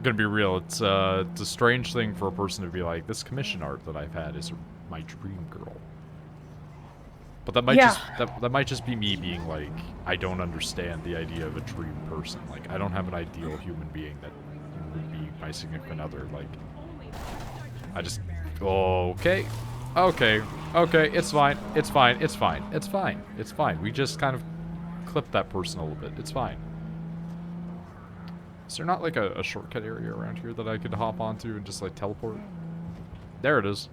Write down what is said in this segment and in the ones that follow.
gonna be real. It's a strange thing for a person to be like, this commission art that I've had is my dream girl. But that might Yeah. that might just be me being like, I don't understand the idea of a dream person. Like, I don't have an ideal human being that would be my significant other. Like, I just, okay, it's fine, it's fine, it's fine, it's fine, it's fine. We just kind of clip that person a little bit. It's fine. Is there not like a shortcut area around here that I could hop onto and just like teleport? There it is.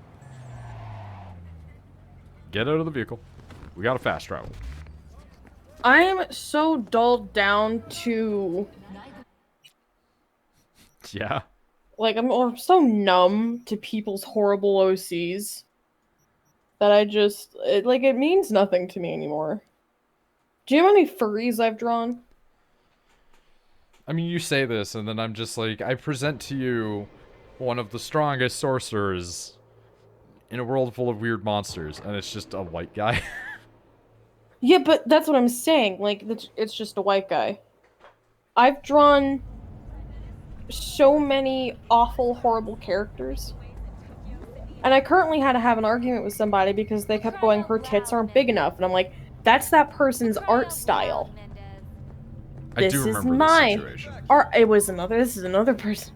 Get out of the vehicle. We got to fast travel. I'm so dulled down to... Yeah. Like, I'm so numb to people's horrible OCs that it means nothing to me anymore. Do you know how many furries I've drawn? I mean, you say this, and then I'm just like, I present to you one of the strongest sorcerers in a world full of weird monsters, and it's just a white guy. Yeah, but that's what I'm saying. Like, it's just a white guy. I've drawn so many awful, horrible characters. And I currently had to have an argument with somebody because they kept going, her tits aren't big enough. And I'm like, that's that person's art style. I do This is remember this my situation. art. This is another person.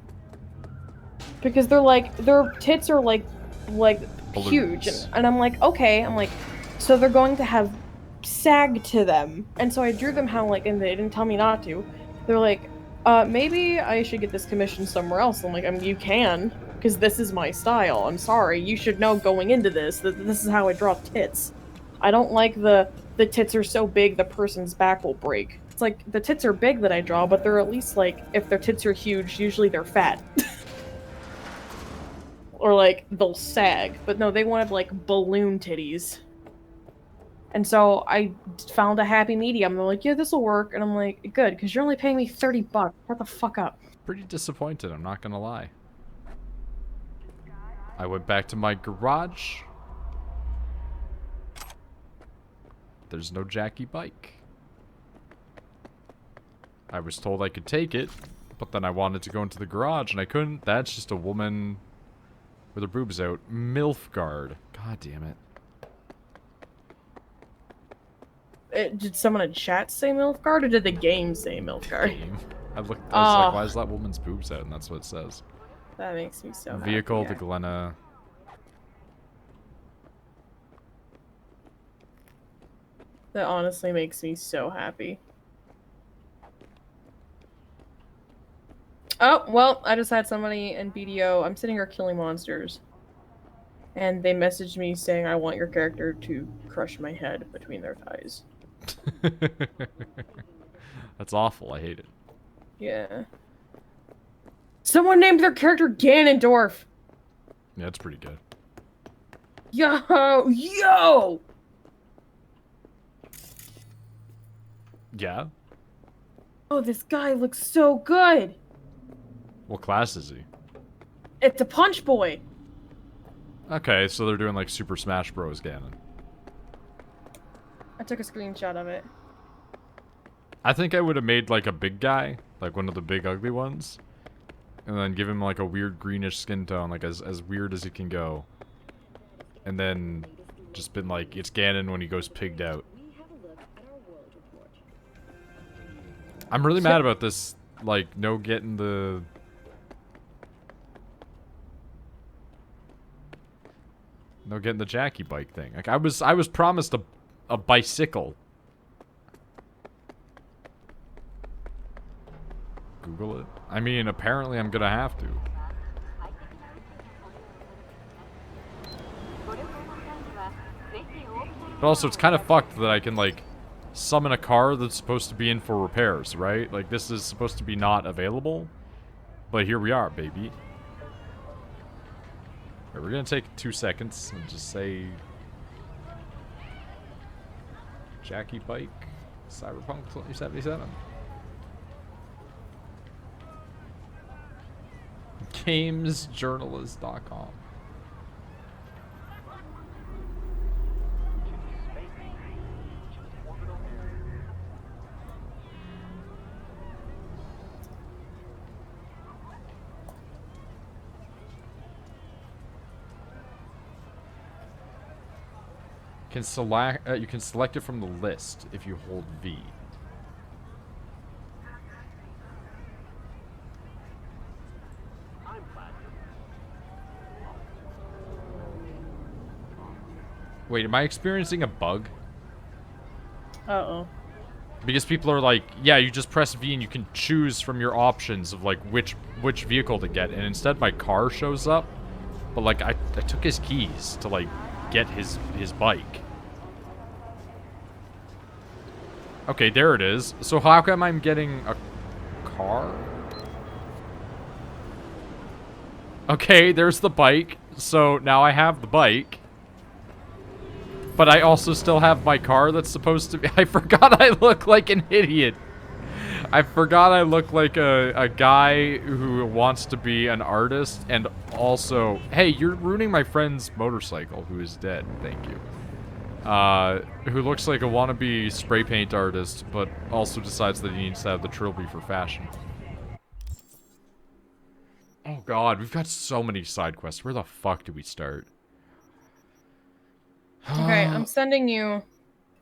Because their tits are like huge. And I'm like, okay. I'm like, so they're going to have sag to them. And so I drew them how, like, and they didn't tell me not to. They're like, maybe I should get this commissioned somewhere else. I'm like, you can. Because this is my style. I'm sorry. You should know going into this that this is how I draw tits. I don't like the tits are so big the person's back will break. It's like, the tits are big that I draw, but they're at least, like, if their tits are huge, usually they're fat. Or, like, they'll sag. But no, they wanted, like, balloon titties. And so I found a happy medium. They're like, yeah, this'll work. And I'm like, good, because you're only paying me $30. Shut the fuck up. Pretty disappointed, I'm not gonna lie. I went back to my garage. There's no Jackie bike. I was told I could take it, but then I wanted to go into the garage and I couldn't. That's just a woman with her boobs out. MILF guard. God damn it. Did someone in chat say Milfgard, or did the game say Milfgard? Game. I was like, why is that woman's boobs out? And that's what it says. That makes me so Vehicle, happy. the Glenna. That honestly makes me so happy. Oh, well, I just had somebody in BDO. I'm sitting here killing monsters. And they messaged me saying, I want your character to crush my head between their thighs. That's awful. I hate it. Yeah. Someone named their character Ganondorf! Yeah, it's pretty good. Yo! Yo! Yeah? Oh, this guy looks so good! What class is he? It's a punch boy! Okay, so they're doing like Super Smash Bros. Ganon. I took a screenshot of it. I think I would have made like a big guy, like one of the big ugly ones, and then give him like a weird greenish skin tone, like as weird as it can go. And then just been like, it's Ganon when he goes pigged out. I'm really mad about this, like, no getting the... No getting the Jackie bike thing. Like, I was promised a bicycle. Google it. I mean, apparently I'm gonna have to. But also, it's kind of fucked that I can, like, summon a car that's supposed to be in for repairs, right? Like, this is supposed to be not available. But here we are, baby. Right, we're gonna take 2 seconds and just say... Jackie Bike, Cyberpunk 2077. Gamesjournalist.com. You can select it from the list if you hold V. Wait, am I experiencing a bug? Uh-oh. Because people are like, yeah, you just press V and you can choose from your options of like which vehicle to get, and instead my car shows up. But like I took his keys to like get his bike. Okay, there it is. So how come I'm getting a car? Okay, there's the bike. So now I have the bike. But I also still have my car that's supposed to be... I forgot I look like an idiot. I forgot I look like a guy who wants to be an artist and also... Hey, you're ruining my friend's motorcycle who is dead. Thank you. Who looks like a wannabe spray paint artist, but also decides that he needs to have the trilby for fashion. Oh god, we've got so many side quests. Where the fuck do we start? Okay, I'm sending you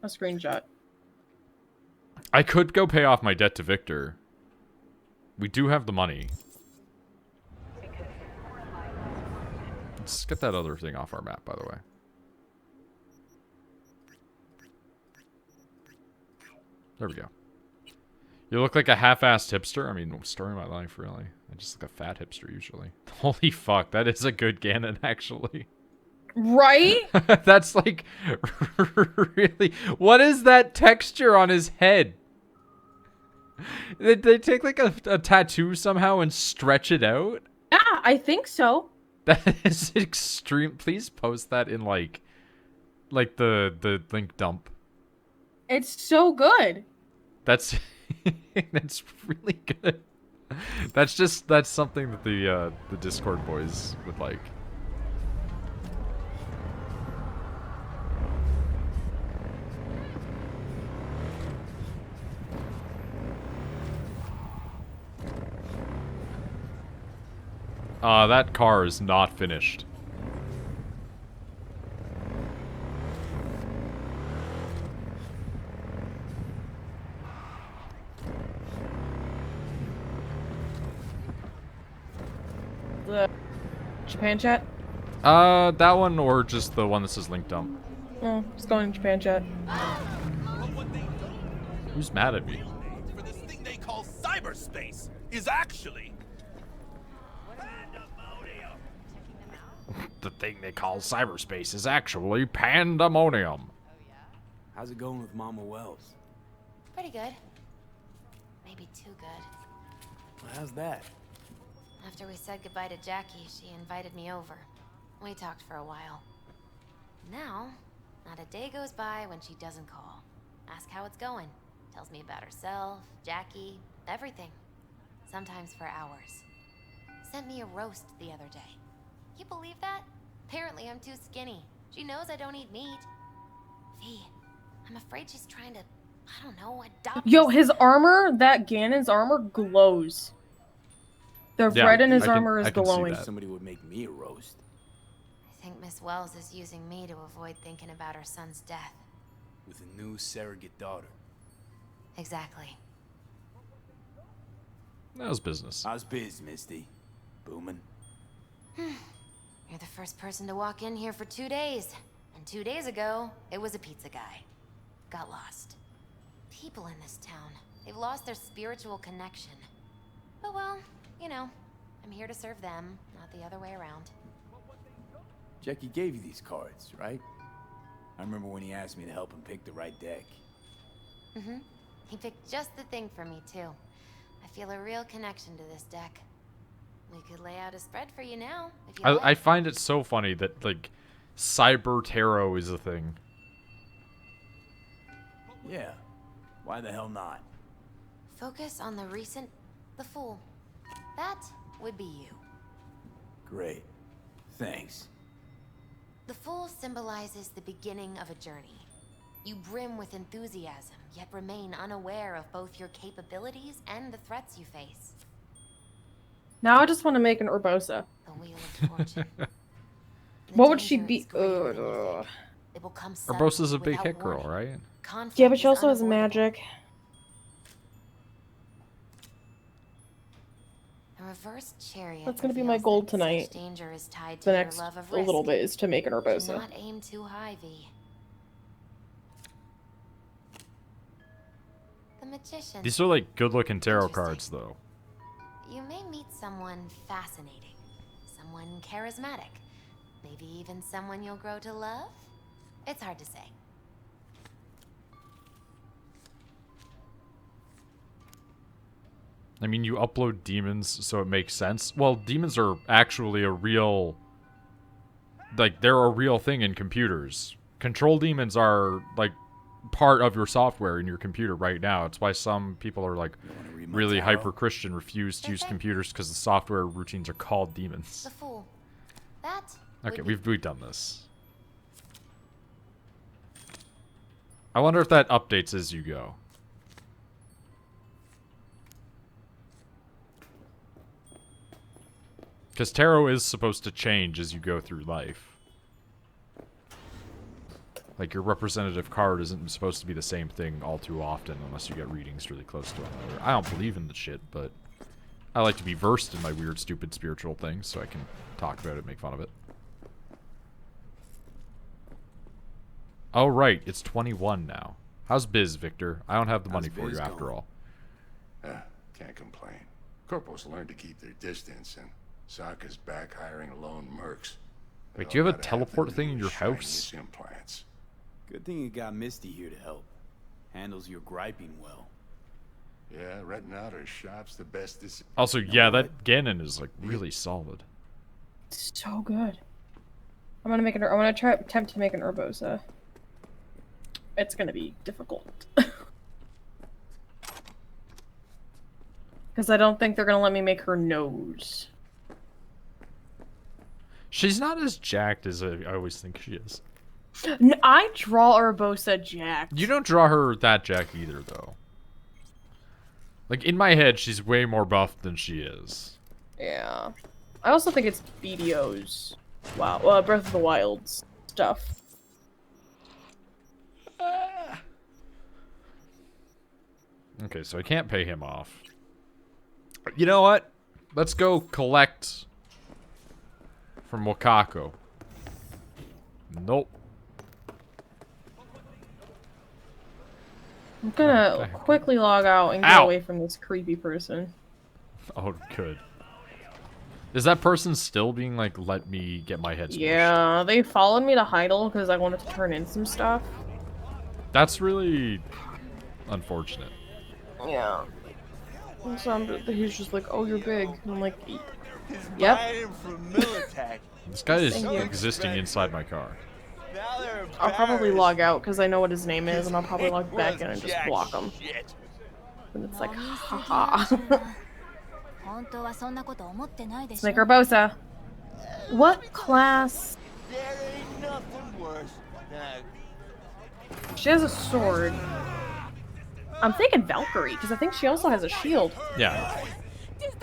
a screenshot. I could go pay off my debt to Victor. We do have the money. Let's get that other thing off our map, by the way. There we go. You look like a half-assed hipster. I mean, story of my life, really. I just look a fat hipster, usually. Holy fuck, that is a good Ganon, actually. Right? That's like... really... What is that texture on his head? They take like a tattoo somehow and stretch it out? Yeah, I think so. That is extreme. Please post that in like the link dump. It's so good. That's that's really good. That's something that the Discord boys would like. That car is not finished. The Japan chat? That one or just the one that says link dump. Oh, just going to Japan chat. Who's mad at me? For this thing they call cyberspace is actually The thing they call cyberspace is actually pandemonium. How's it going with Mama Wells? Pretty good. Maybe too good. Well, how's that? After we said goodbye to Jackie, she invited me over. We talked for a while. Now, not a day goes by when she doesn't call. Ask how it's going. Tells me about herself, Jackie, everything. Sometimes for hours. Sent me a roast the other day. You believe that? Apparently I'm too skinny. She knows I don't eat meat. V, I'm afraid she's trying to, I don't know, adopt Yo, me. his armor, that Ganon's armor glows. The Yeah, red in his I can- armor is I can see glowing. that. Somebody would make me a roast. I think Miss Wells is using me to avoid thinking about her son's death. With a new surrogate daughter. Exactly. That was business. How's biz, Misty? Booming? You're the first person to walk in here for 2 days. And 2 days ago, it was a pizza guy. Got lost. People in this town, they've lost their spiritual connection. But well, you know, I'm here to serve them, not the other way around. Jackie gave you these cards, right? I remember when he asked me to help him pick the right deck. Mm-hmm. He picked just the thing for me, too. I feel a real connection to this deck. We could lay out a spread for you now, if you I like. find it so funny that like cyber tarot is a thing. Yeah. Why the hell not? Focus on the recent... the Fool. That would be you. Great. Thanks. The Fool symbolizes the beginning of a journey. You brim with enthusiasm, yet remain unaware of both your capabilities and the threats you face. Now I just want to make an Urbosa. The Wheel of Fortune. The What would she danger be? is greater than you think. The will come Urbosa's a suddenly big without hit girl, warning. right? Conflict Yeah, but she is also has unavoidable. magic. The reversed chariot That's gonna be my reveals goal that tonight. such danger is tied to The your next love of a risk. little bit is to make an Do Urbosa. not aim too high, V. The magician. These are like good-looking tarot Interesting. cards, though. You may meet someone fascinating, someone charismatic, maybe even someone you'll grow to love. It's hard to say. I mean, you upload demons, so it makes sense. Well, demons are actually a real... Like, they're a real thing in computers. Control demons are, like, part of your software in your computer right now. It's why some people are, like, You wanna read my really tarot? hyper-Christian, refuse to use computers because the software routines are called demons. The Fool. That. Okay, would be we've done this. I wonder if that updates as you go. Because tarot is supposed to change as you go through life. Like, your representative card isn't supposed to be the same thing all too often unless you get readings really close to one another. I don't believe in the shit, but I like to be versed in my weird, stupid spiritual things so I can talk about it, make fun of it. Oh, right. It's 21 now. How's biz, Victor? I don't have the money How's for you biz after going? all. Can't complain. Corporals learn to keep their distance, and Sokka's back hiring lone mercs. Wait, They do you all have a gotta teleport the thing in your newest, house? shiniest implants. Good thing you got Misty here to help. Handles your griping well. Yeah, renting out her shop's the best this. Also, know yeah, what? that Ganon is, like, really solid. So good. I'm gonna make an. I'm gonna attempt to make an Urbosa. It's gonna be difficult. Because I don't think they're gonna let me make her nose. She's not as jacked as I always think she is. I draw Urbosa jacked. You don't draw her that jacked either, though. Like, in my head, she's way more buff than she is. Yeah. I also think it's BDO's. Wow. Breath of the Wild's stuff. Okay, so I can't pay him off. You know what? Let's go collect from Wakako. Nope. I'm gonna Okay. quickly log out and get Ow. away from this creepy person. Oh, good. Is that person still being like, let me get my head smushed? Yeah, they followed me to Heidel because I wanted to turn in some stuff. That's really unfortunate. Yeah. And so he's just like, oh, you're big. And I'm like, yep. This guy is Thank you. existing inside my car. I'll probably log out because I know what his name is, and I'll probably log back in and just block him. And it's like, haha. Let's make Urbosa. What class? She has a sword. I'm thinking Valkyrie, because I think she also has a shield. Yeah.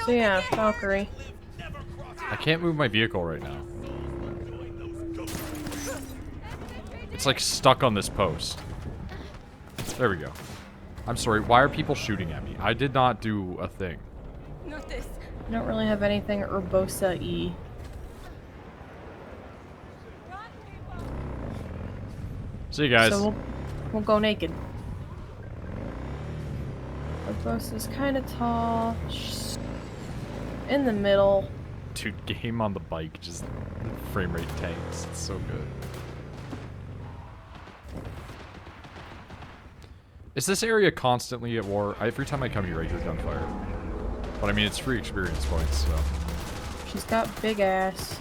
So yeah, Valkyrie. I can't move my vehicle right now. It's like stuck on this post. There we go. I'm sorry, why are people shooting at me? I did not do a thing. I don't really have anything Urbosa-y. See you guys. So we'll go naked. Urbosa's kind of tall. She's in the middle. Dude, game on the bike, just frame rate tanks. It's so good. Is this area constantly at war? Every time I come here, I hear gunfire. But I mean, it's free experience points, so. She's got big ass.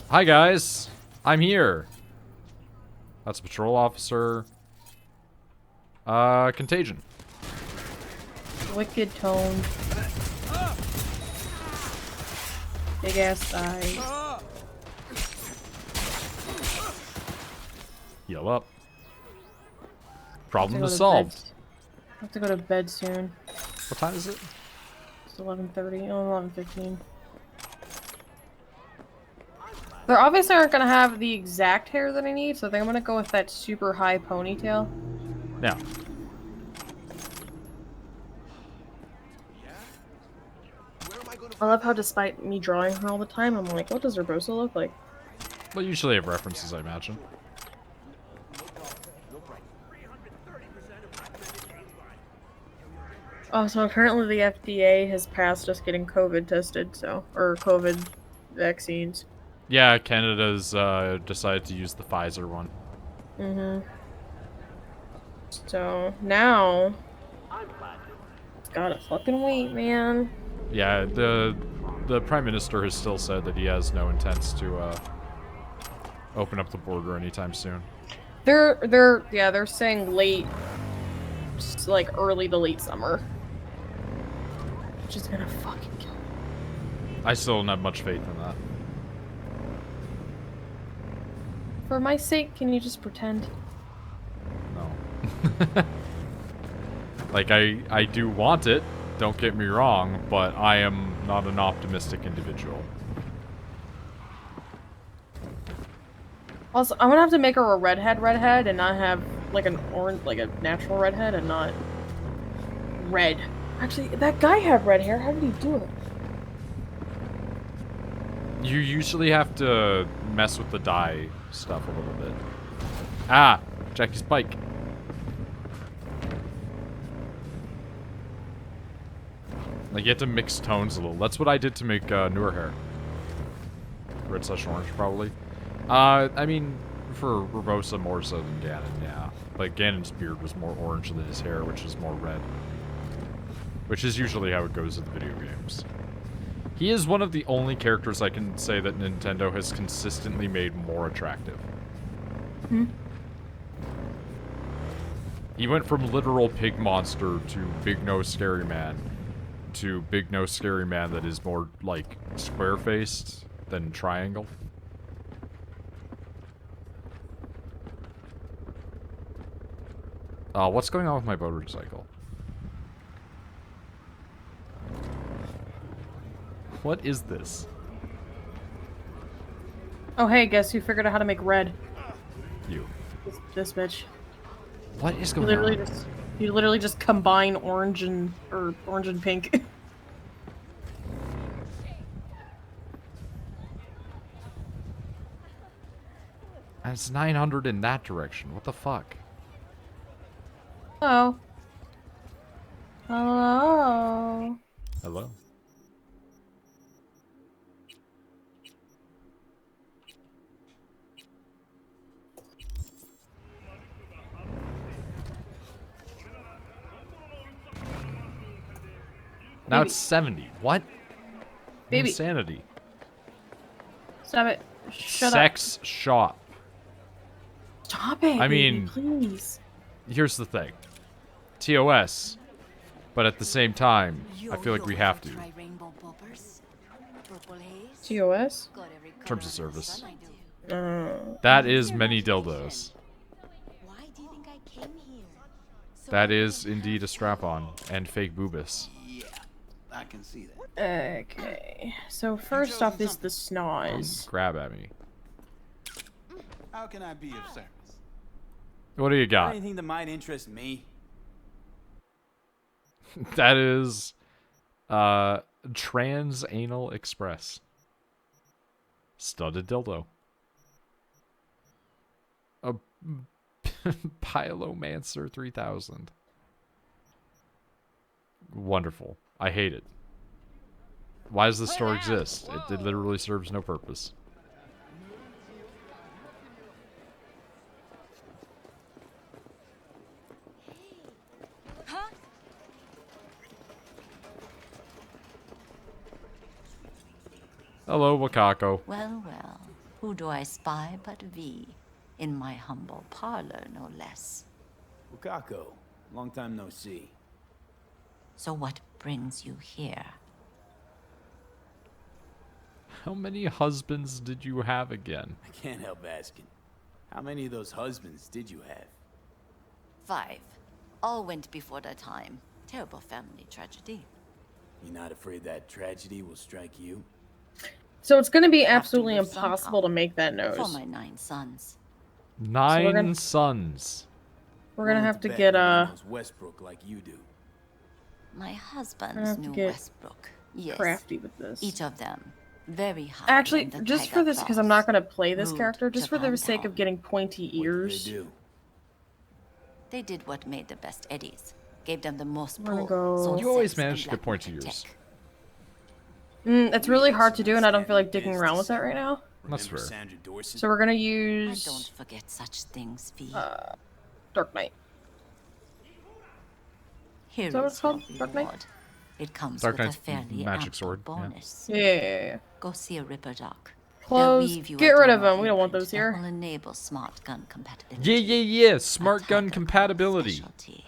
Hi, guys. I'm here. That's a patrol officer. Contagion. Wicked tone. Big ass thighs. Heal up. I Problem have is to go to bed. solved. I have to go to bed soon. What time is it? It's 11:30. Oh, 11:15. They're obviously aren't gonna have the exact hair that I need, so I think I'm gonna go with that super high ponytail. Yeah. I love how despite me drawing her all the time, I'm like, what does Urbosa look like? Well, usually have references, I imagine. Oh, so apparently the FDA has passed us getting COVID tested, so, or COVID vaccines. Yeah, Canada's decided to use the Pfizer one. Mm-hmm. So, now... Gotta fucking wait, man. Yeah, the Prime Minister has still said that he has no intents to open up the border anytime soon. They're saying late, like early to late summer. Which is gonna fucking kill me. I still don't have much faith in that. For my sake, can you just pretend? No. Like, I do want it, don't get me wrong, but I am not an optimistic individual. Also, I'm gonna have to make her a redhead and not have like an orange, like a natural redhead and not red. Actually, that guy had red hair. How did he do it? You usually have to mess with the dye stuff a little bit. Ah! Jackie's bike. Like, you have to mix tones a little. That's what I did to make newer hair. Red/orange, probably. I mean, for Urbosa more so than Ganon, yeah. But Ganon's beard was more orange than his hair, which is more red. Which is usually how it goes in the video games. He is one of the only characters I can say that Nintendo has consistently made more attractive. Hmm? He went from literal pig monster to big nose scary man to big nose scary man that is more like square faced than triangle. What's going on with my motorcycle? What is this? Oh hey, guess who figured out how to make red? You. This bitch. What is You going on? You literally just combine orange and pink. And it's 900 in that direction. What the fuck? Hello. Hello. Hello? Now Baby. it's 70. What? Baby. Insanity. Stop it. Shut up. Sex shop. Stop it. I baby, mean- please. Here's the thing. TOS. But at the same time, I feel like we have to. TOS? Terms of service. Uh, That is many dildos. Why do you think I came here? That is indeed a strap-on. And fake boobus. Yeah, I can see that. okay. So first off is the snoz. Grab at me. How can I be of service? What do you got? Anything that might interest me? That is Trans Anal Express. Studded dildo. A Pylomancer 3000. Wonderful. I hate it. Why does this store exist? It literally serves no purpose. Hello, Wakako. Well, well, who do I spy but V? In my humble parlor, no less. Wakako, long time no see. So what brings you here? How many husbands did you have again? I can't help asking. How many of those husbands did you have? 5. All went before their time. Terrible family tragedy. You're not afraid that tragedy will strike you? So it's going to be Have to absolutely live impossible somehow. to make that For nose. my 9 sons. 9 gonna- sons. We're going to Willing have to bet get nobody knows Westbrook like you do. My I husbands have to knew get Westbrook. Yes. crafty with this. Each of them very high. Actually, in the just for tiger this, because I'm not claws. going to play this Rude character, just to for the find sake of home. getting pointy What did ears. they do? They did what made the best eddies. Gave them the most We're gonna pull. go- sold You always sex and manage to get black pointy market ears. tech. It's really hard to do, and I don't feel like digging around with that right now. That's Remember fair. Sandra Dorsey? So we're going to I don't use forget such things, V. Dark Knight. Here that what is it's called? your Dark Knight? reward. It comes Dark with Knight's a fairly magic ample sword, yeah. bonus. Yeah. Go see a Ripper Doc. Close. They'll weave you a Get rid of demo them. We don't want imprint those that here. will enable smart gun compatibility. Yeah. Smart A gun tiger claw compatibility. specialty.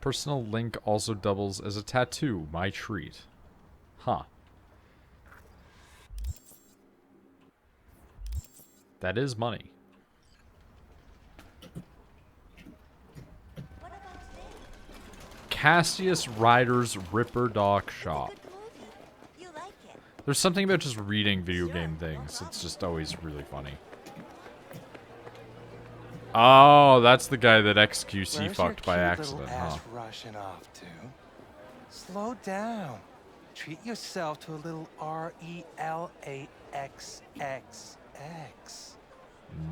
Personal link also doubles as a tattoo. My treat. Huh. That is money. Cassius Ryder's Ripper Doc Shop. There's something about just reading video game things. It's just always really funny. Oh, that's the guy that XQC fucked by accident, huh? Rushing off to? Slow down. Treat yourself to a little RELAXXX.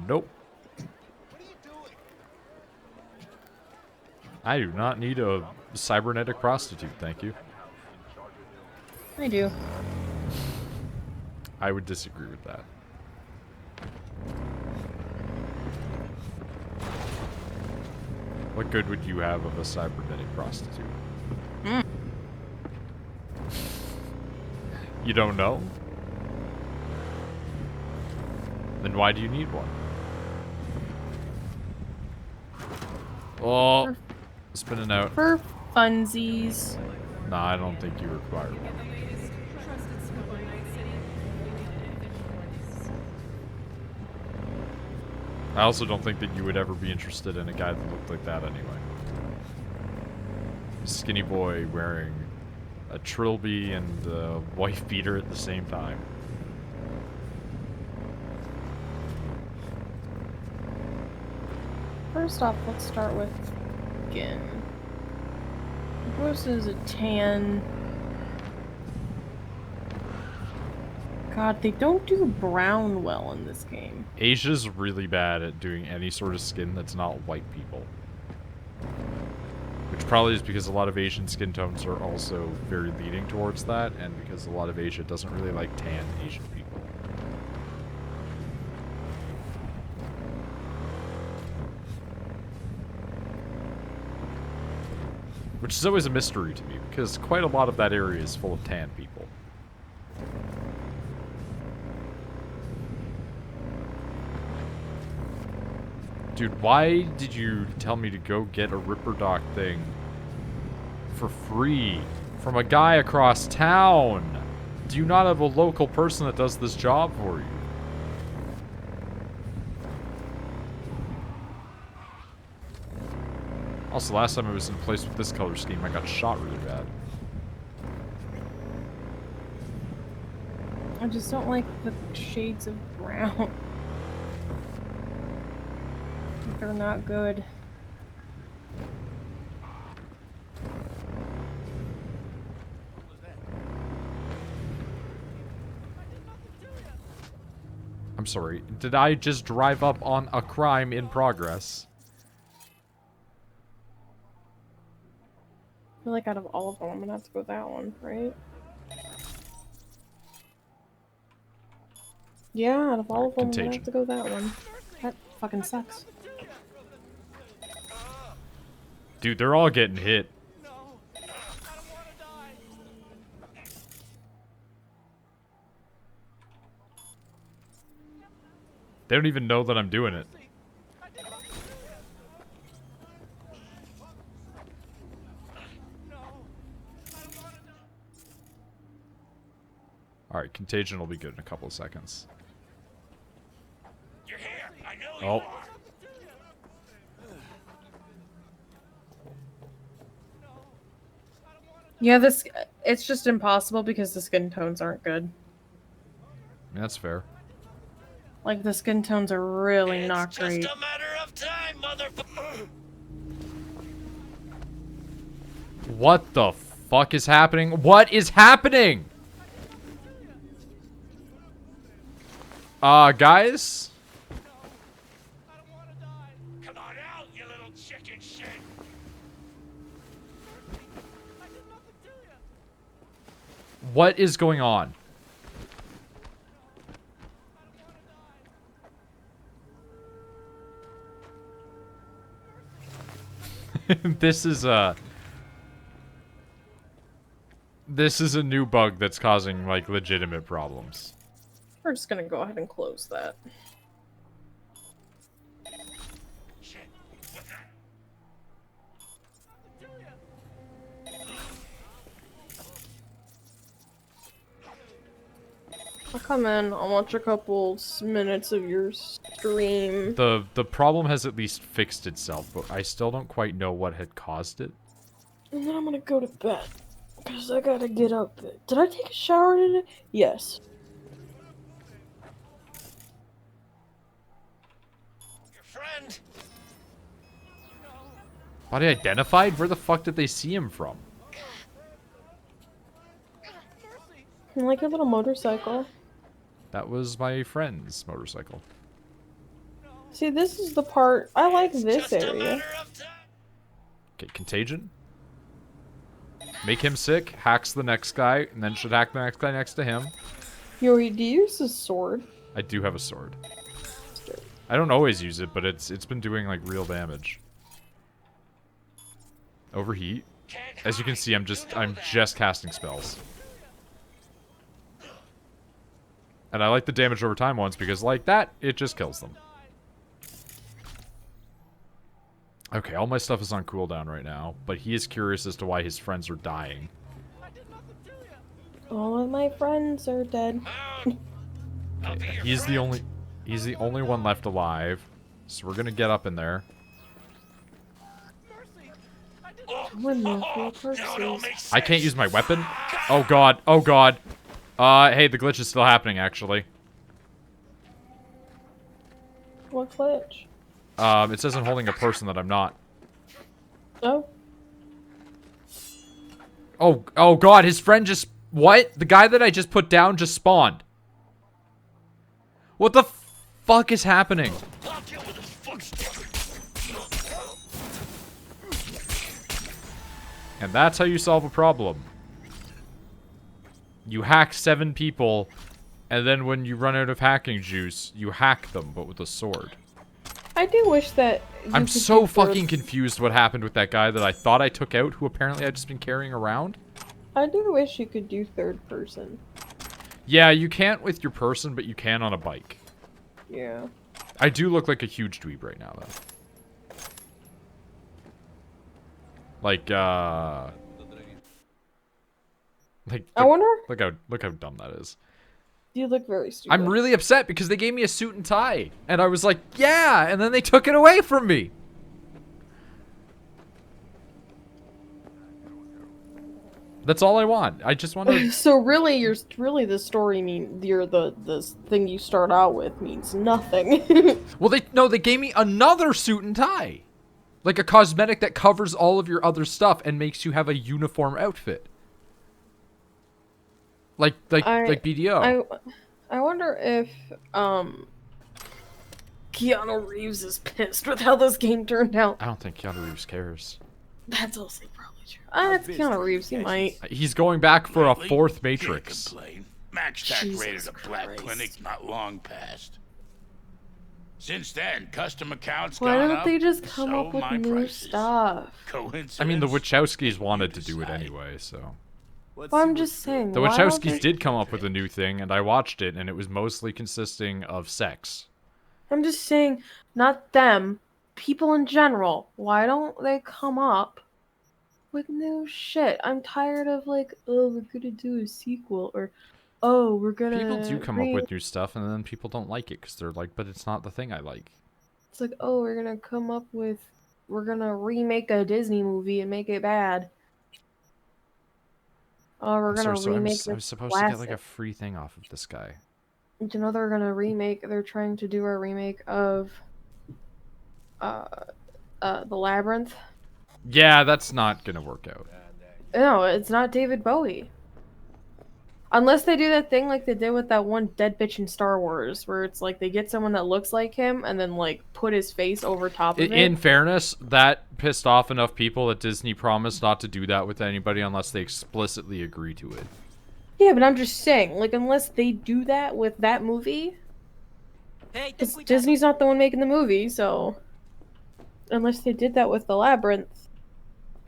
Nope. I do not need a cybernetic prostitute, thank you. I do. I would disagree with that. What good would you have of a cybernetic prostitute? You don't know? Then why do you need one? Oh, spinning out. For funsies. Nah, I don't think you require one. I also don't think that you would ever be interested in a guy that looked like that anyway. A skinny boy wearing a trilby and a wife beater at the same time. First off, let's start with Gin. Gross is a tan. God, they don't do brown well in this game. Asia's really bad at doing any sort of skin that's not white people. Which probably is because a lot of Asian skin tones are also very leaning towards that, and because a lot of Asia doesn't really like tan Asian people. Which is always a mystery to me, because quite a lot of that area is full of tan people. Dude, why did you tell me to go get a Ripper Doc thing for free from a guy across town? Do you not have a local person that does this job for you? Also, last time I was in a place with this color scheme, I got shot really bad. I just don't like the shades of brown. They're not good. I'm sorry, did I just drive up on a crime in progress? I feel like out of all of them, I'm gonna have to go with that one, right? Yeah, out of all of them, I'm gonna have to go with that one. That fucking sucks. Dude, they're all getting hit. They don't even know that I'm doing it. Alright, contagion will be good in a couple of seconds. You're here. I know Oh. you are. Yeah, it's just impossible because the skin tones aren't good. That's fair. Like, the skin tones are really not great. Just a matter of time, motherfucker. What the fuck is happening? What is happening? Guys? Come on out, you little chicken shit. What is going on? This is a new bug that's causing, like, legitimate problems. We're just gonna go ahead and close that. I'll come in, I'll watch a couple minutes of your stream. The problem has at least fixed itself, but I still don't quite know what had caused it. And then I'm gonna go to bed. Because I gotta get up. Did I take a shower today? Yes. Your friend. Body identified? Where the fuck did they see him from? Like a little motorcycle. That was my friend's motorcycle. See, this is the part. I like this area. Okay, Contagion. Make him sick, hacks the next guy, and then should hack the next guy next to him. Yuri, do you use a sword? I do have a sword. I don't always use it, but it's been doing, like, real damage. Overheat. As you can see, I'm just casting spells. And I like the damage over time ones because, like that, it just kills them. Okay, all my stuff is on cooldown right now, but he is curious as to why his friends are dying. All of my friends are dead. Okay, he's the only one left alive, so we're gonna get up in there. I can't use my weapon. Oh god, oh god. Hey, the glitch is still happening, actually. What glitch? It says I'm holding a person that I'm not. Oh. Oh god, his friend just... What? The guy that I just put down just spawned. What the fuck is happening? And that's how you solve a problem. You hack 7 people, and then when you run out of hacking juice, you hack them, but with a sword. I do wish that I'm so fucking confused what happened with that guy that I thought I took out, who apparently I've just been carrying around. I do wish you could do third person. Yeah, you can't with your person, but you can on a bike. Yeah. I do look like a huge dweeb right now, though. Like, I wonder... Look how dumb that is. You look very stupid. I'm really upset because they gave me a suit and tie. And I was like, yeah! And then they took it away from me! That's all I want. I just want to... So really, the story the thing you start out with means nothing. Well, they gave me another suit and tie. Like a cosmetic that covers all of your other stuff and makes you have a uniform outfit. Like BDO. I wonder if Keanu Reeves is pissed with how this game turned out. I don't think Keanu Reeves cares. That's also probably true. It's Keanu Reeves. He might. He's going back for a 4th Matrix. Max Tack Jesus raided a black Christ. clinic not long past. Since then, custom accounts Why gone don't up, they just come so up with my new prices. stuff? Coincidence? I mean, the Wachowskis wanted to do it anyway, so... Well, I'm just saying. The why don't Wachowskis they- did come up with a new thing, and I watched it, and it was mostly consisting of sex. I'm just saying, not them. People in general. Why don't they come up with new shit? I'm tired of like, oh, we're gonna do a sequel, or oh, we're gonna. People do come up with new stuff, and then people don't like it, because they're like, but it's not the thing I like. It's like, oh, we're gonna remake a Disney movie and make it bad. We're I'm gonna sorry, so remake I the was supposed to get like a classic. free thing off of this guy. You know they're gonna remake. They're trying to do a remake of uh the Labyrinth. Yeah, that's not gonna work out. No, it's not David Bowie. Unless they do that thing like they did with that one dead bitch in Star Wars, where it's like they get someone that looks like him and then like put his face over top of In it. fairness, that pissed off enough people that Disney promised not to do that with anybody unless they explicitly agree to it. Yeah, but I'm just saying, like, unless they do that with that movie, because Disney's not the one making the movie, so unless they did that with the Labyrinth,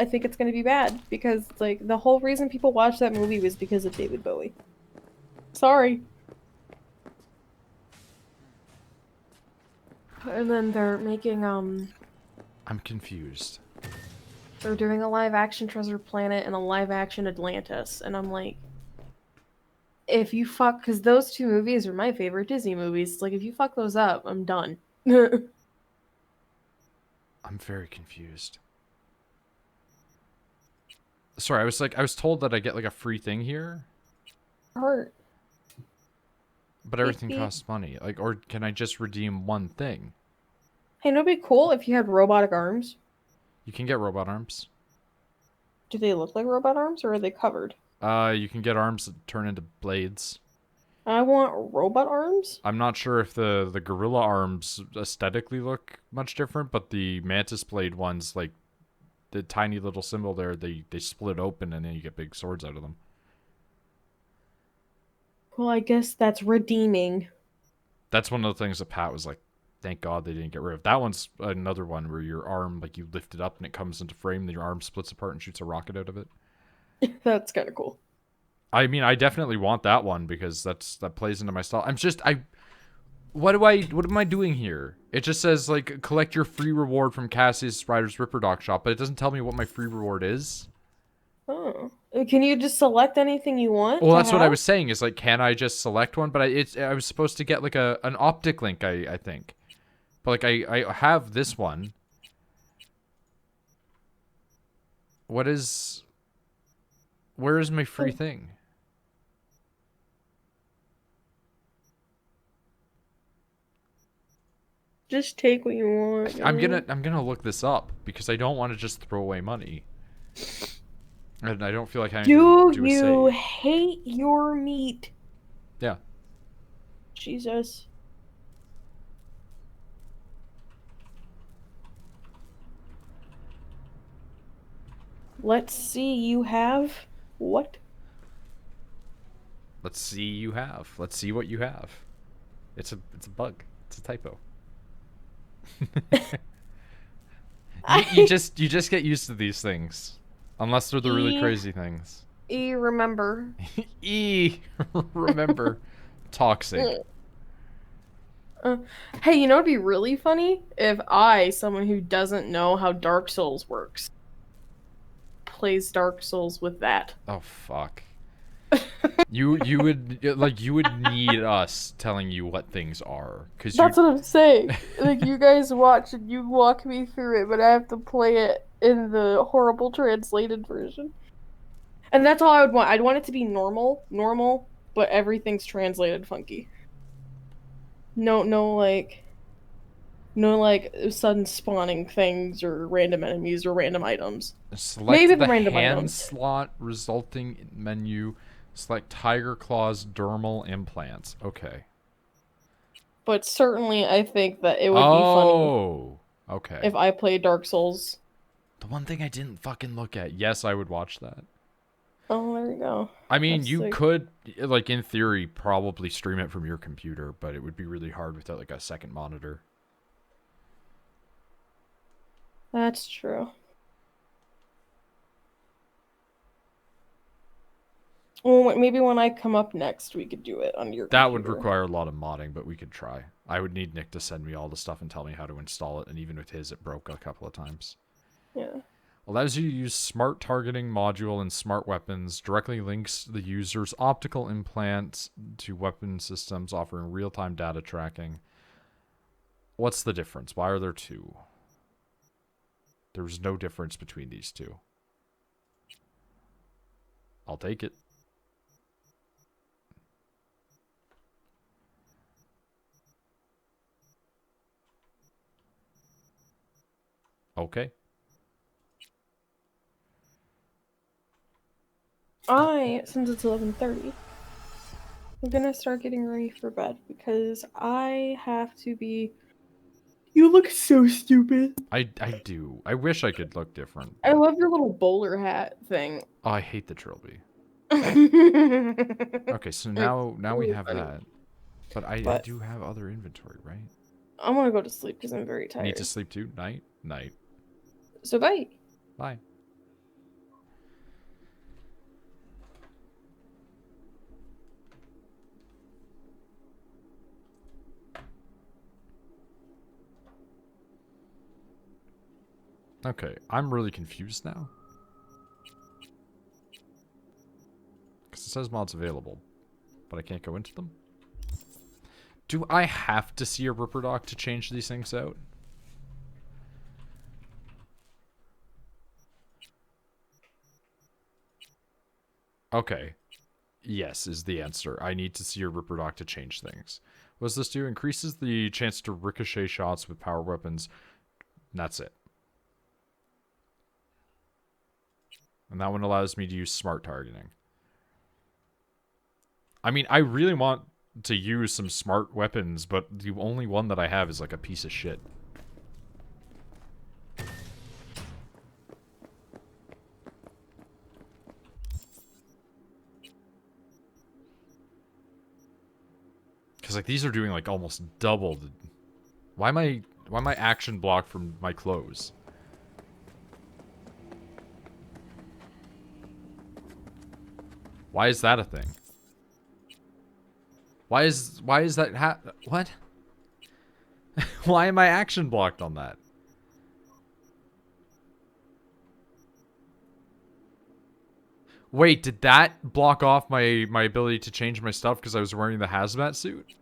I think it's gonna be bad because like the whole reason people watched that movie was because of David Bowie. Sorry. And then they're making I'm confused. they're doing a live action Treasure Planet and a live action Atlantis, and I'm like, if you fuck, because those two movies are my favorite Disney movies. Like, if you fuck those up, I'm done. I'm very confused. Sorry, I was told that I get like a free thing here, Heart. but everything costs money. Like, or can I just redeem one thing? Hey, it'd be cool if you had robotic arms. You can get robot arms. Do they look like robot arms, or are they covered? You can get arms that turn into blades. I want robot arms. I'm not sure if the gorilla arms aesthetically look much different, but the mantis blade ones, like the tiny little symbol there, they split open and then you get big swords out of them. Well, I guess that's redeeming. That's one of the things that Pat was like, thank God they didn't get rid of. That one's another one where your arm, like you lift it up and it comes into frame, then your arm splits apart and shoots a rocket out of it. That's kind of cool. I mean, I definitely want that one because that plays into my style. What am I doing here? It just says like collect your free reward from Cassie's Ryder's Ripper Doc shop, but it doesn't tell me what my free reward is. Oh, can you just select anything you want? Well, that's what I was saying. Is like, can I just select one? But I was supposed to get like an optic link, I think. But like I have this one. Where is my free thing? Just take what you want. I'm gonna look this up because I don't want to just throw away money. And I don't feel like having to do a save. Do you hate your meat? Yeah. Jesus. Let's see, you have what? Let's see you have. Let's see what you have. It's a bug. It's a typo. you just get used to these things. Unless they're the really crazy things. Remember. Remember. Toxic. Hey, you know it'd be really funny if someone who doesn't know how Dark Souls works, plays Dark Souls with that. Oh fuck. you would need us telling you what things are, cuz that's what I'm saying. Like you guys watch and you walk me through it, but I have to play it in the horrible translated version. And that's all I would want. I'd want it to be normal, but everything's translated funky. No sudden spawning things or random enemies or random items. Select Maybe the random hand items. slot resulting menu. Select Tiger Claw's dermal implants. Okay. But certainly I think that it would be funny. Okay. If I played Dark Souls. The one thing I didn't fucking look at. Yes, I would watch that. Oh, there you go. I mean, you could, like, in theory, probably stream it from your computer, but it would be really hard without, like, a second monitor. That's true. Well, maybe when I come up next, we could do it on your That computer. would require a lot of modding, but we could try. I would need Nick to send me all the stuff and tell me how to install it, and even with his, it broke a couple of times. Yeah. Allows you to use smart targeting module and smart weapons, directly links the user's optical implants to weapon systems, offering real-time data tracking. What's the difference? Why are there two? There's no difference between these two. I'll take it. Okay. Since it's 11:30, I'm gonna start getting ready for bed because I have to be. You look so stupid. I do. I wish I could look different. I love your little bowler hat thing. Oh, I hate the trilby. Okay, Okay, so now we have funny. that. But I do have other inventory, right? I want to go to sleep because I'm very You tired. need to sleep too? Night? Night. So bye. Bye. Okay, I'm really confused now. Because it says mods available, but I can't go into them. Do I have to see a Ripper Doc to change these things out? Okay. Yes, is the answer. I need to see a Ripper Doc to change things. What does this do? Increases the chance to ricochet shots with power weapons. And that's it. And that one allows me to use smart targeting. I mean, I really want to use some smart weapons, but the only one that I have is like a piece of shit. Because like these are doing like almost double the... Why am I action blocked from my clothes? Why is that a thing? Why is that what? Why am I action blocked on that? Wait, did that block off my ability to change my stuff because I was wearing the hazmat suit?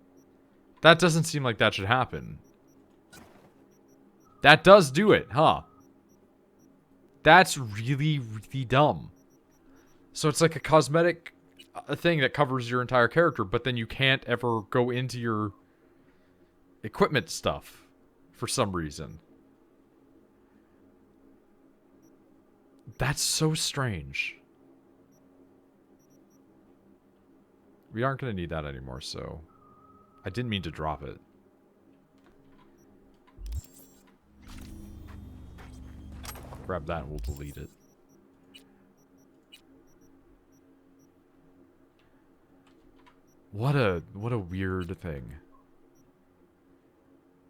That doesn't seem like that should happen. That does do it, huh? That's really, really dumb. So it's like a cosmetic thing that covers your entire character, but then you can't ever go into your equipment stuff for some reason. That's so strange. We aren't going to need that anymore, so... I didn't mean to drop it. Grab that and we'll delete it. What a weird thing.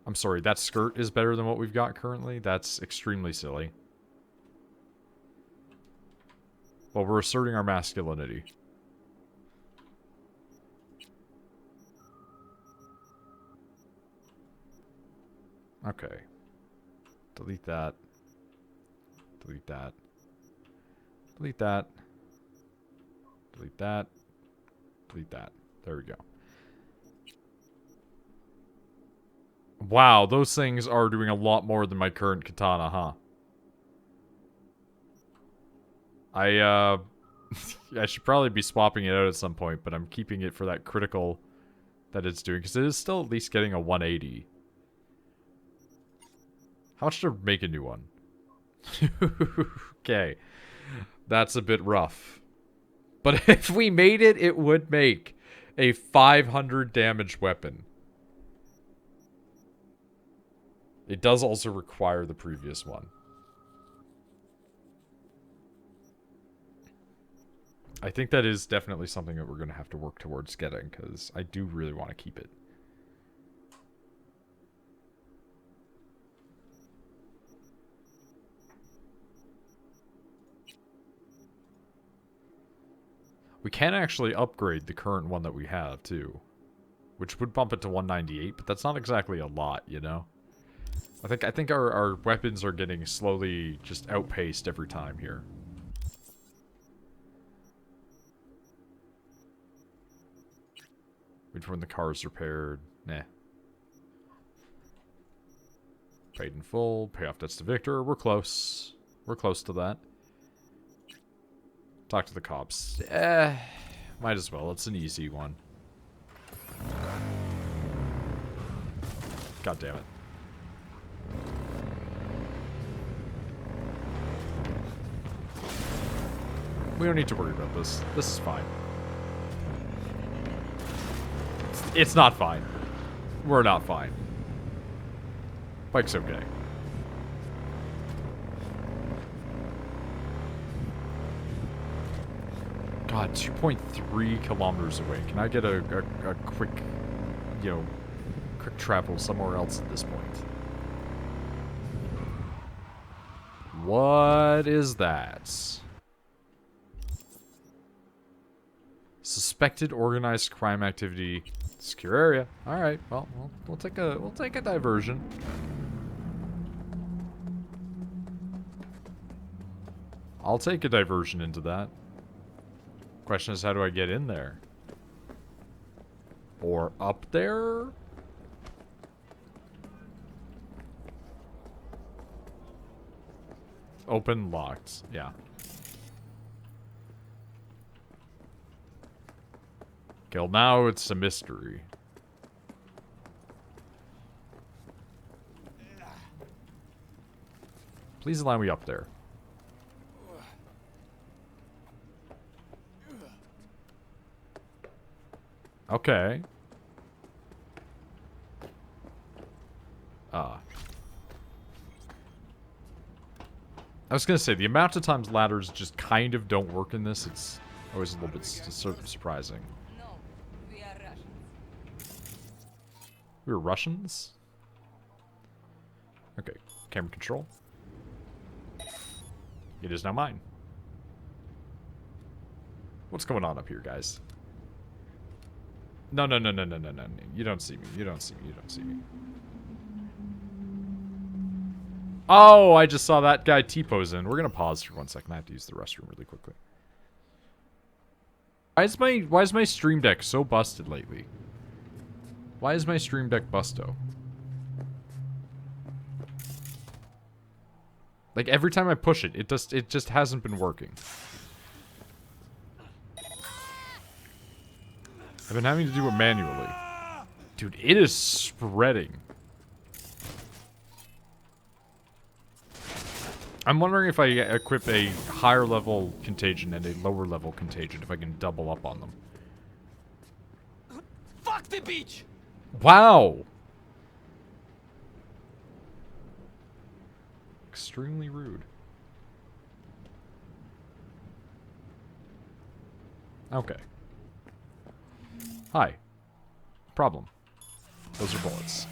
I'm sorry, that skirt is better than what we've got currently? That's extremely silly. Well, we're asserting our masculinity. Okay. Delete that. Delete that. Delete that. Delete that. Delete that. There we go. Wow, those things are doing a lot more than my current katana, huh? I should probably be swapping it out at some point, but I'm keeping it for that critical that it's doing, because it is still at least getting a 180. How much to make a new one? Okay. That's a bit rough. But if we made it, it would make a 500 damage weapon. It does also require the previous one. I think that is definitely something that we're going to have to work towards getting, because I do really want to keep it. We can actually upgrade the current one that we have, too. Which would bump it to 198, but that's not exactly a lot, you know? I think our weapons are getting slowly just outpaced every time here. Wait for when the car is repaired. Nah. Paid in full. Pay off debts to Victor. We're close. We're close to that. Talk to the cops. Might as well. It's an easy one. God damn it. We don't need to worry about this. This is fine. It's not fine. We're not fine. Bike's okay. God, 2.3 kilometers away. Can I get a quick, you know, quick travel somewhere else at this point? What is that? Suspected organized crime activity. Secure area. All right. Well, we'll take a diversion. I'll take a diversion into that. Question is, how do I get in there? Or up there? Open, locked. Yeah. Okay, well, now it's a mystery. Please allow me up there. Okay. I was gonna say, the amount of times ladders just kind of don't work in this, it's always a little bit surprising. No, we are Russians. We were Russians? Okay, camera control. It is now mine. What's going on up here, guys? No. You don't see me. You don't see me. You don't see me. Oh, I just saw that guy T-posing. We're gonna pause for 1 second. I have to use the restroom really quickly. Why is my stream deck so busted lately? Why is my stream deck busto? Like every time I push it, it just hasn't been working. I've been having to do it manually. Dude, it is spreading. I'm wondering if I equip a higher level contagion and a lower level contagion, if I can double up on them. Fuck the beach! Wow! Extremely rude. Okay. Hi. Problem. Those are bullets.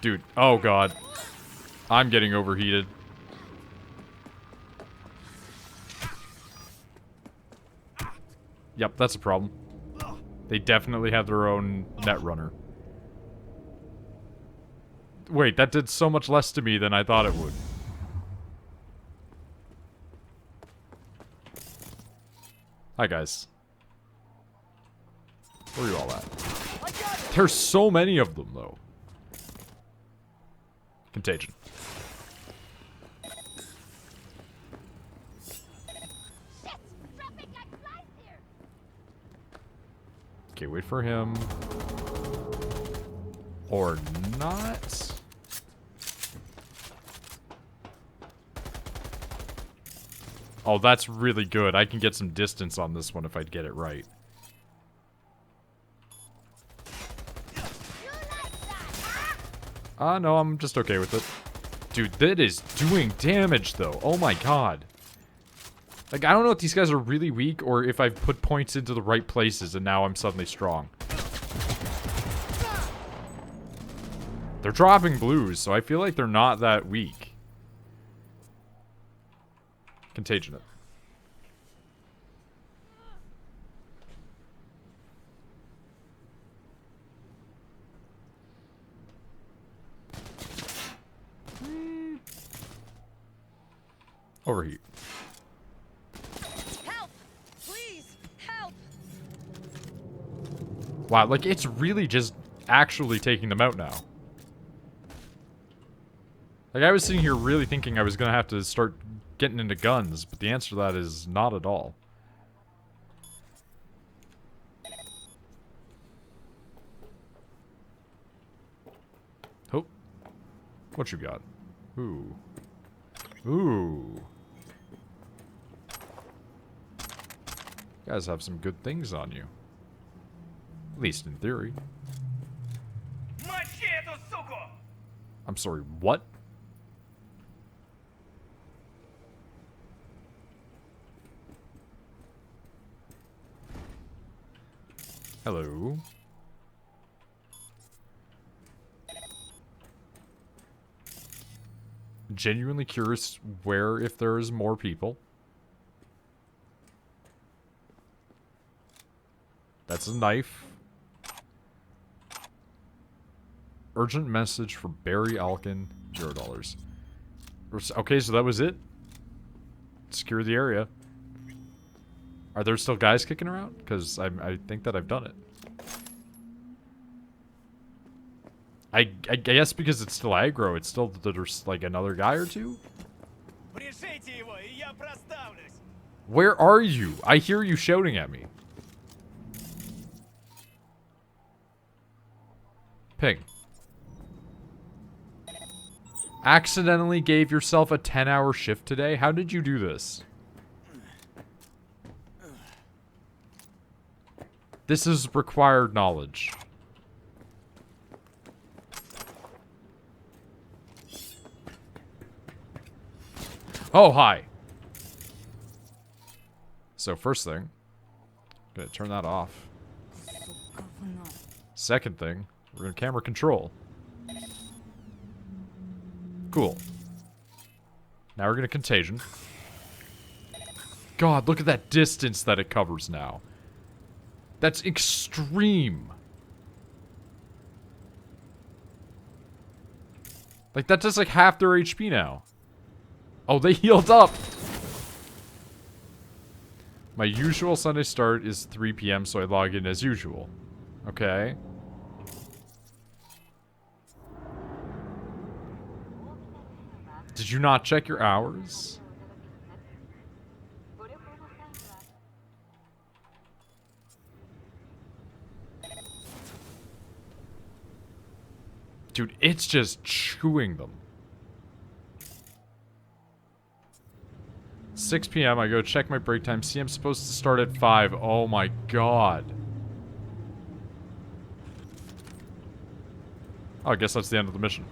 Dude, oh god. I'm getting overheated. Yep, that's a problem. They definitely have their own net runner. Wait, that did so much less to me than I thought it would. Hi, guys. Where are you all at? There's so many of them, though. Contagion. Okay, wait for him. Or not. Oh, that's really good. I can get some distance on this one if I get it right. No, I'm just okay with it. Dude, that is doing damage, though. Oh my god. Like, I don't know if these guys are really weak or if I've put points into the right places and now I'm suddenly strong. They're dropping blues, so I feel like they're not that weak. Contagion it. Overheat. Help! Please, help! Wow, like, it's really just actually taking them out now. Like, I was sitting here really thinking I was gonna have to start getting into guns, but the answer to that is not at all. Oh. What you got? Ooh. Ooh. You guys have some good things on you. At least in theory. I'm sorry, what? Hello. Genuinely curious where, if there is more people. That's a knife. Urgent message for Barry Alkin, $0. Okay, so that was it. Secure the area. Are there still guys kicking around? Because I think that I've done it. I guess because it's still aggro, it's still, there's like another guy or two? Where are you? I hear you shouting at me. Ping. Accidentally gave yourself a 10-hour shift today? How did you do this? This is required knowledge. Oh, hi. So first thing, gonna turn that off. Second thing, we're gonna camera control. Cool. Now we're gonna contagion. God, look at that distance that it covers now. That's extreme. Like, that does like half their HP now. Oh, they healed up. My usual Sunday start is 3 p.m., so I log in as usual. Okay. Did you not check your hours? Dude, it's just chewing them. 6 p.m. I go check my break time. See, I'm supposed to start at 5. Oh my god. Oh, I guess that's the end of the mission.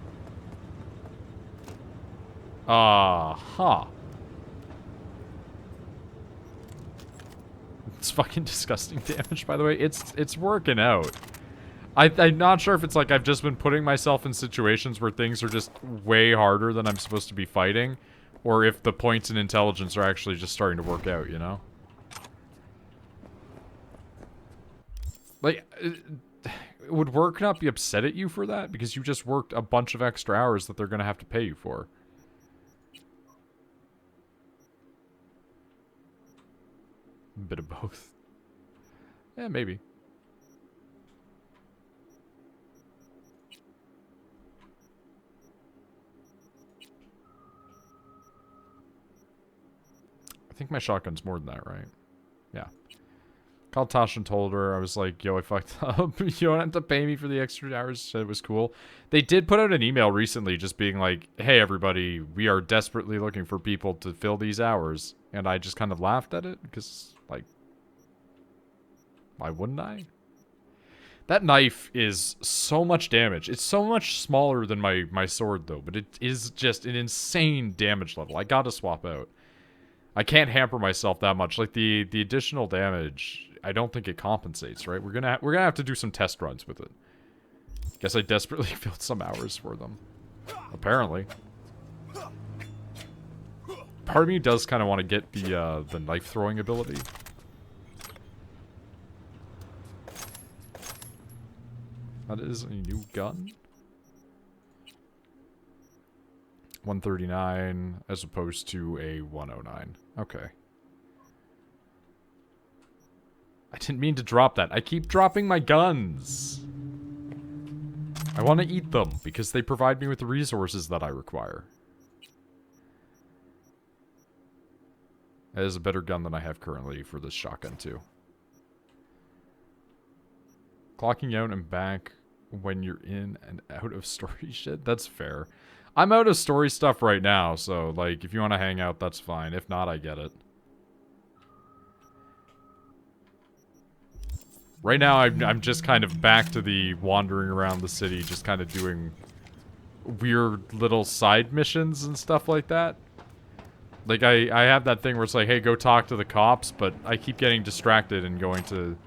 It's fucking disgusting damage, by the way. It's working out. I'm not sure if it's like I've just been putting myself in situations where things are just way harder than I'm supposed to be fighting, or if the points in intelligence are actually just starting to work out, you know? Like, would work not be upset at you for that? Because you just worked a bunch of extra hours that they're gonna have to pay you for. A bit of both. Yeah, maybe. I think my shotgun's more than that, right? Yeah. Called Tasha and told her, I was like, yo, I fucked up. You don't have to pay me for the extra hours. Said it was cool. They did put out an email recently just being like, hey, everybody, we are desperately looking for people to fill these hours. And I just kind of laughed at it because, like, why wouldn't I? That knife is so much damage. It's so much smaller than my sword, though. But it is just an insane damage level. I gotta swap out. I can't hamper myself that much. Like, the additional damage, I don't think it compensates, right? We're gonna have to do some test runs with it. Guess I desperately filled some hours for them. Apparently. Part of me does kind of want to get the knife throwing ability. That is a new gun. 139 as opposed to a 109. Okay. I didn't mean to drop that. I keep dropping my guns. I want to eat them because they provide me with the resources that I require. That is a better gun than I have currently for this shotgun, too. Clocking out and back when you're in and out of story shit? That's fair. I'm out of story stuff right now, so, like, if you want to hang out, that's fine. If not, I get it. Right now, I'm just kind of back to the wandering around the city, just kind of doing weird little side missions and stuff like that. Like, I have that thing where it's like, hey, go talk to the cops, but I keep getting distracted and going to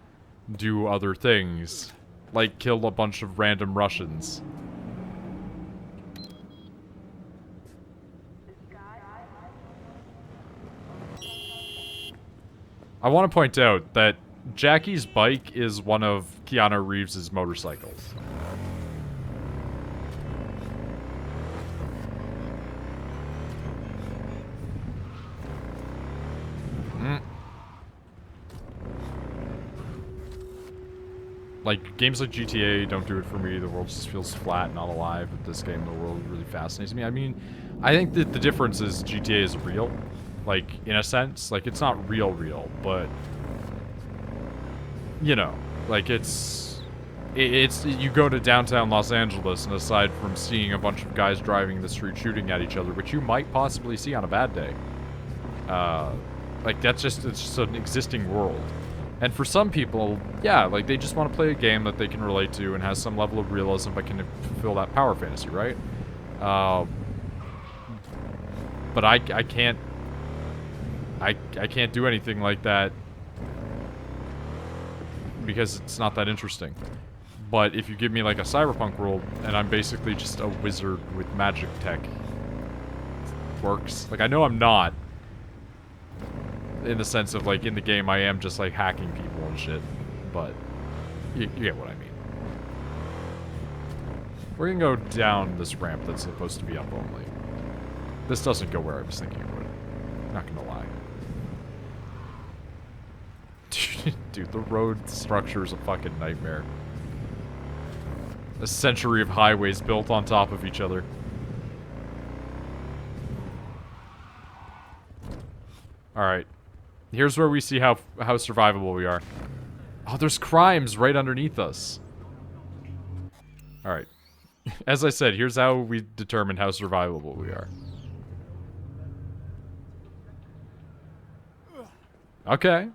do other things. Like, kill a bunch of random Russians. I want to point out that Jackie's bike is one of Keanu Reeves' motorcycles. Like, games like GTA don't do it for me. The world just feels flat, not alive. But this game, the world really fascinates me. I mean, I think that the difference is GTA is real. Like, in a sense. Like, it's not real, but... You know, like, it's... You go to downtown Los Angeles, and aside from seeing a bunch of guys driving the street shooting at each other, which you might possibly see on a bad day. Like, it's just an existing world. And for some people, yeah, like, they just want to play a game that they can relate to and has some level of realism but can fulfill that power fantasy, right? But I can't... I can't do anything like that because it's not that interesting. But if you give me, like, a Cyberpunk world, and I'm basically just a wizard with magic tech, it works. Like, I know I'm not, in the sense of, like, in the game I am just, like, hacking people and shit. But, you get what I mean. We're gonna go down this ramp that's supposed to be up only. This doesn't go where I was thinking it would. Not gonna lie. Dude, the road structure is a fucking nightmare. A century of highways built on top of each other. Alright. Here's where we see how survivable we are. Oh, there's crimes right underneath us. Alright. As I said, here's how we determine how survivable we are. Okay,